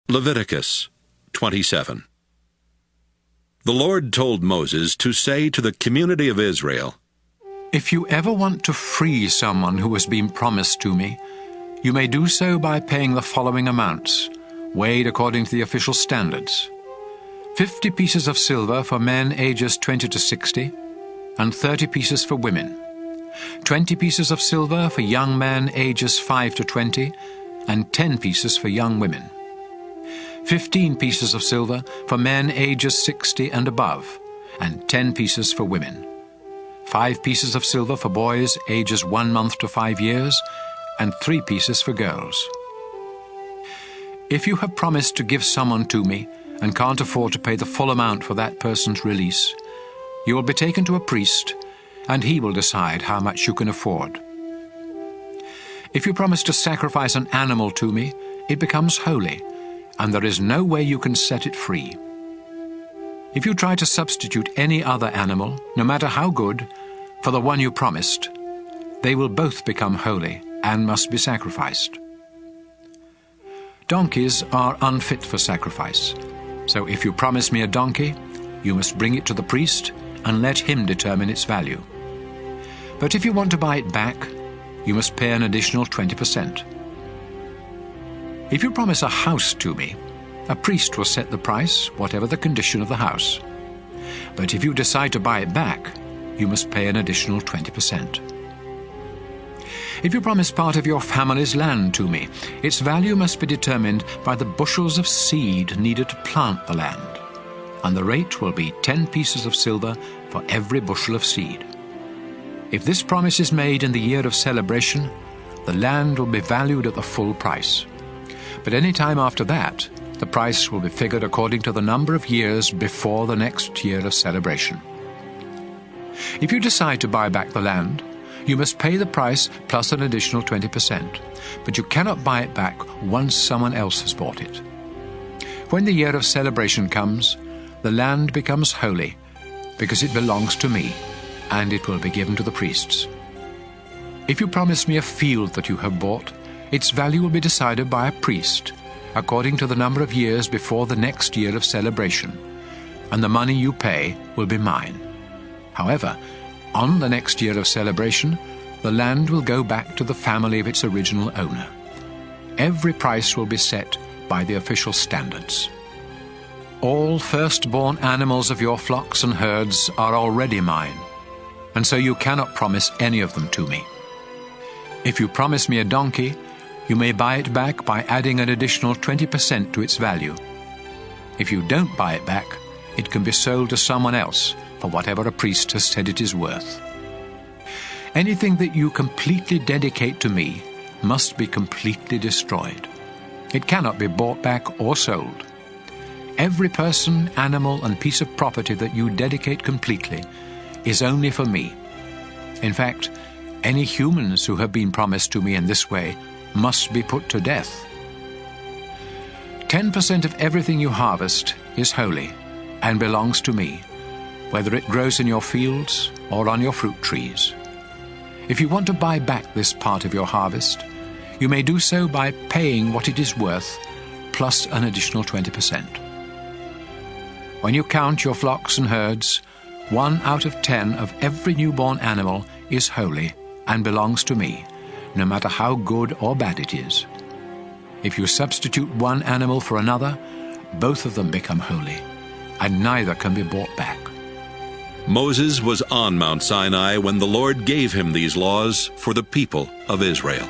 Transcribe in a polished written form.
Leviticus 27. The Lord told Moses to say to the community of Israel, If you ever want to free someone who has been promised to me, you may do so by paying the following amounts, weighed according to the official standards. 50 pieces of silver for men ages 20 to 60, and 30 pieces for women. 20 pieces of silver for young men ages 5 to 20, and 10 pieces for young women. 15 pieces of silver for men ages 60 and above, and 10 pieces for women. 5 pieces of silver for boys ages 1 month to 5 years, and 3 pieces for girls. If you have promised to give someone to me and can't afford to pay the full amount for that person's release, you will be taken to a priest, and he will decide how much you can afford. If you promise to sacrifice an animal to me, it becomes holy, and there is no way you can set it free. If you try to substitute any other animal, no matter how good, for the one you promised, they will both become holy and must be sacrificed. Donkeys are unfit for sacrifice, so if you promise me a donkey, you must bring it to the priest and let him determine its value. But if you want to buy it back, you must pay an additional 20%. If you promise a house to me, a priest will set the price, whatever the condition of the house. But if you decide to buy it back, you must pay an additional 20%. If you promise part of your family's land to me, its value must be determined by the bushels of seed needed to plant the land, and the rate will be 10 pieces of silver for every bushel of seed. If this promise is made in the year of celebration, the land will be valued at the full price. But any time after that, the price will be figured according to the number of years before the next year of celebration. If you decide to buy back the land, you must pay the price plus an additional 20%, but you cannot buy it back once someone else has bought it. When the year of celebration comes, the land becomes holy, because it belongs to me, and it will be given to the priests. If you promise me a field that you have bought, its value will be decided by a priest, according to the number of years before the next year of celebration, and the money you pay will be mine. However, on the next year of celebration, the land will go back to the family of its original owner. Every price will be set by the official standards. All firstborn animals of your flocks and herds are already mine, and so you cannot promise any of them to me. If you promise me a donkey, you may buy it back by adding an additional 20% to its value. If you don't buy it back, it can be sold to someone else for whatever a priest has said it is worth. Anything that you completely dedicate to me must be completely destroyed. It cannot be bought back or sold. Every person, animal, and piece of property that you dedicate completely is only for me. In fact, any humans who have been promised to me in this way must be put to death. 10% of everything you harvest is holy and belongs to me, whether it grows in your fields or on your fruit trees. If you want to buy back this part of your harvest, you may do so by paying what it is worth plus an additional 20%. When you count your flocks and herds, 1 out of 10 of every newborn animal is holy and belongs to me, no matter how good or bad it is. If you substitute one animal for another, both of them become holy, and neither can be bought back. Moses was on Mount Sinai when the Lord gave him these laws for the people of Israel.